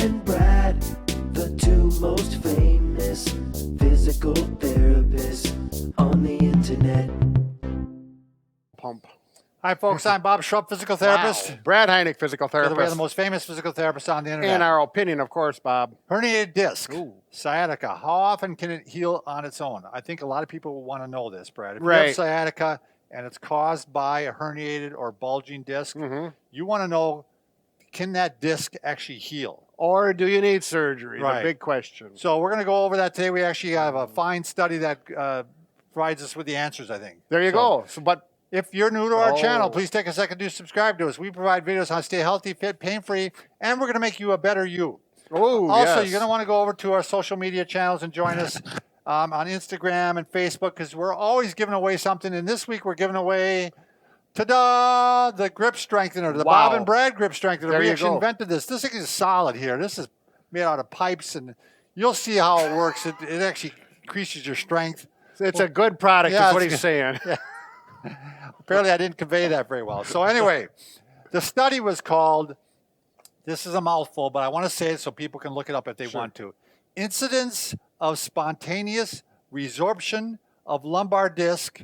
and Brad, the two most famous physical therapists on the internet. Pump. Hi, folks. I'm Bob Schrupp, physical therapist. Wow. Brad Heineck, physical We're therapist. the most famous physical therapists on the internet. In our opinion, of course, Bob. Herniated disc, Ooh. sciatica. How often can it heal on its own? I think a lot of people want to know this, Brad. If you Right. have sciatica and it's caused by a herniated or bulging disc, you want to know, can that disc actually heal? Or do you need surgery? Right. The big question. So we're going to go over that today. We actually have a fine study that provides us with the answers, I think. There you go. So, but If you're new to our channel, Oh. please take a second to subscribe to us. We provide videos on how to stay healthy, fit, pain-free, and we're going to make you a better you. oh, Also, yes. you're going to want to go over to our social media channels and join us on Instagram and Facebook, because we're always giving away something. And this week we're giving away, ta-da, the grip strengthener, the Wow. Bob and Brad grip strengthener. There We you actually go. invented this. This thing is solid here. This is made out of pipes, and you'll see how it works. It actually increases your strength. It's a good product, Yeah, is what it's he's good. saying. Apparently, I didn't convey that very well. So anyway, the study was called, this is a mouthful, but I want to say it so people can look it up if they want to. Incidence of spontaneous resorption of lumbar disc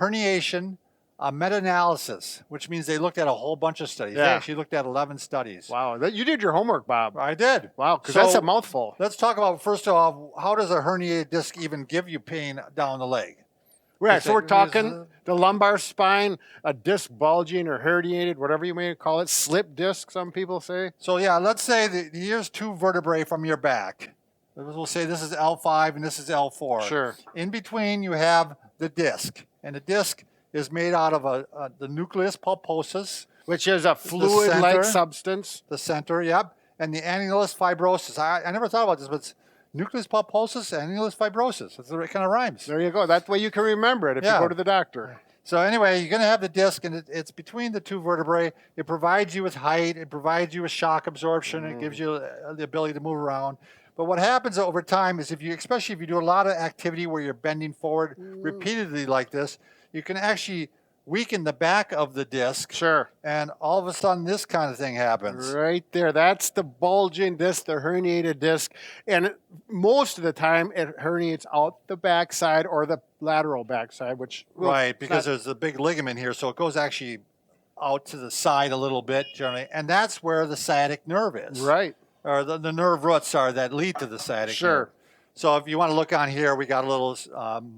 herniation, a meta-analysis, which means they looked at a whole bunch of studies. They Yeah. actually looked at 11 studies. Wow. You did your homework, Bob. I did. Wow, because So, that's a mouthful. Let's talk about, first of all, how does a herniated disc even give you pain down the leg? Right, Is so we're it- talking the lumbar spine, a disc bulging or herniated, whatever you may call it, slip disc, some people say. So yeah, let's say that here's two vertebrae from your back. We'll say this is L5 and this is L4. Sure. In between you have the disc, and the disc is made out of the nucleus pulposus, Which is a fluid-like center. substance. the center, yep, and the annulus fibrosus. I never thought about this, but it's nucleus pulposus, annulus fibrosus. It kind of rhymes. There you go. That way you can remember it if Yeah. you go to the doctor. So anyway, you're going to have the disc, and it's between the two vertebrae. It provides you with height. It provides you with shock absorption. It gives you the ability to move around. But what happens over time is especially if you do a lot of activity where you're bending forward repeatedly like this, you can actually weaken the back of the disc. Sure. And all of a sudden, this kind of thing happens. Right there. That's the bulging disc, the herniated disc. And most of the time, it herniates out the backside or the lateral backside, which... Right, because there's a big ligament here, so it goes actually out to the side a little bit generally, and that's where the sciatic nerve is. Right. Or the nerve roots are that lead to the sciatic Sure. nerve. So if you want to look on here, we got a little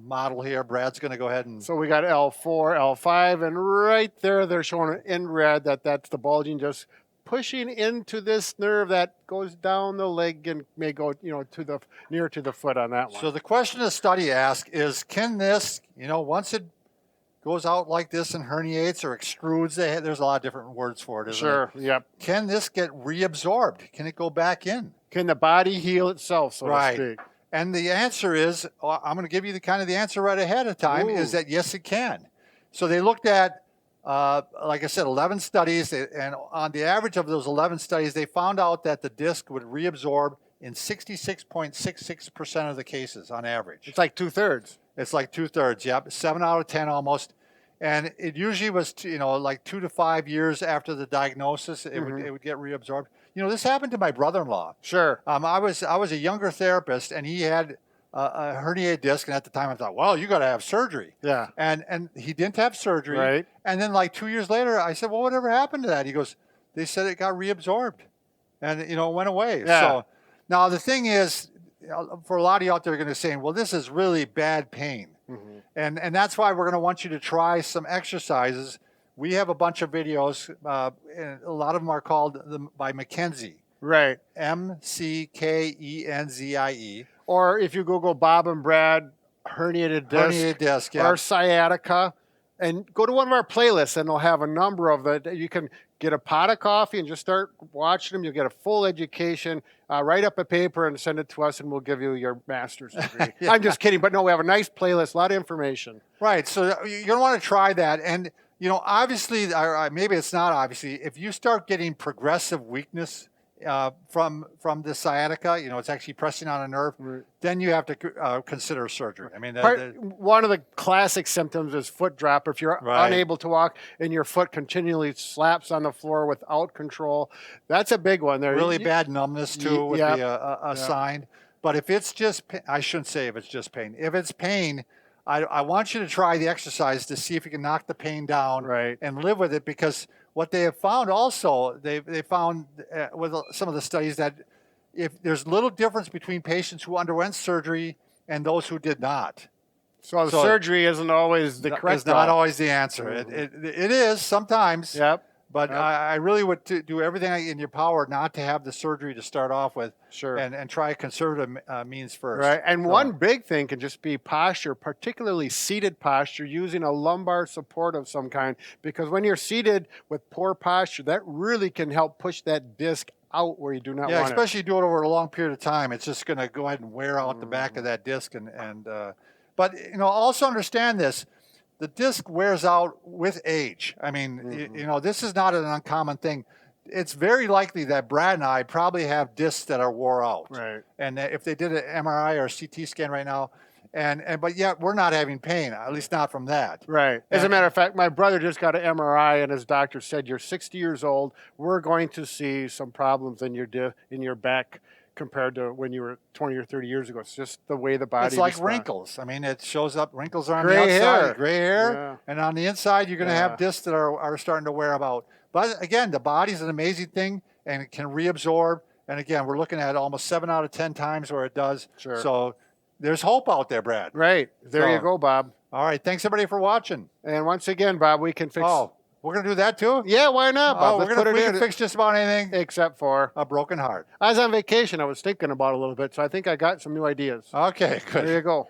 model here. Brad's going to go ahead and... So we got L4, L5, and right there they're showing in red that's the bulging disc pushing into this nerve that goes down the leg and may go, to near to the foot on that one. So the question the study asked is, can this, once it goes out like this and herniates or extrudes, there's a lot of different words for it, isn't Sure. it? Yep. Can this get reabsorbed? Can it go back in? Can the body heal itself, so Right. to speak? And the answer is, I'm going to give you the answer right ahead of time, is Ooh. that yes, it can. So they looked at, like I said, 11 studies, and on the average of those 11 studies, they found out that the disc would reabsorb in 66.66% of the cases on average. It's like 2/3. It's like 2/3, yep, 7 out of 10 almost. And it usually was, like 2 to 5 years after the diagnosis, it would get reabsorbed. This happened to my brother-in-law. Sure. I was a younger therapist, and he had a herniated disc, and at the time I thought, well, you got to have surgery. Yeah. And he didn't have surgery. Right. And then like 2 years later, I said, well, whatever happened to that? He goes, they said it got reabsorbed, and it went away. Yeah. So now the thing is, for a lot of you out there, are going to say, well, this is really bad pain, and that's why we're going to want you to try some exercises. We have a bunch of videos, and a lot of them are called by McKenzie. Right. McKenzie. Or if you Google Bob and Brad herniated disc, Herniated disc, yeah. or sciatica, and go to one of our playlists, and they'll have a number of it. You can get a pot of coffee and just start watching them. You'll get a full education. Write up a paper and send it to us, and we'll give you your master's degree. Yeah. I'm just kidding, but no, we have a nice playlist, a lot of information. Right. So you're going to want to try that. And, obviously, or maybe it's not obviously, if you start getting progressive weakness from the sciatica, it's actually pressing on a nerve, then you have to consider surgery. I mean, One of the classic symptoms is foot drop. If you're unable to walk and your foot continually slaps on the floor without control, that's a big one. There, really bad numbness too would be a sign. But if it's just, I shouldn't say if it's just pain. If it's pain, I want you to try the exercise to see if you can knock the pain down and live with it, because what they have found also, they found with some of the studies that if there's little difference between patients who underwent surgery and those who did not. So surgery isn't always the correct. It's not always the answer. It is sometimes. Yep. But I really would do everything in your power not to have the surgery to start off with. Sure. And try conservative means first. Right. And one big thing can just be posture, particularly seated posture, using a lumbar support of some kind. Because when you're seated with poor posture, that really can help push that disc out where you do not want it. Yeah, especially do it over a long period of time. It's just going to go ahead and wear out the back of that disc. But also understand this. The disc wears out with age. I mean, this is not an uncommon thing. It's very likely that Brad and I probably have discs that are wore out. Right. And if they did an MRI or a CT scan right now, but yet we're not having pain, at least not from that. Right. As a matter of fact, my brother just got an MRI, and his doctor said, "You're 60 years old. We're going to see some problems in your back compared to when you were 20 or 30 years ago." It's just the way the body. It's like wrinkles. I mean, it shows up. Wrinkles are on Gray the outside, hair. gray hair, and on the inside, you're going to have discs that are starting to wear out. But again, the body's an amazing thing, and it can reabsorb. And again, we're looking at almost 7 out of 10 times where it does. Sure. So there's hope out there, Brad. Right. There you go, Bob. All right. Thanks, everybody, for watching. And once again, Bob, we can fix... Oh, we're going to do that too? Yeah, why not, Bob? We can fix just about anything. Except for... a broken heart. I was on vacation. I was thinking about it a little bit, so I think I got some new ideas. Okay, good. There you go.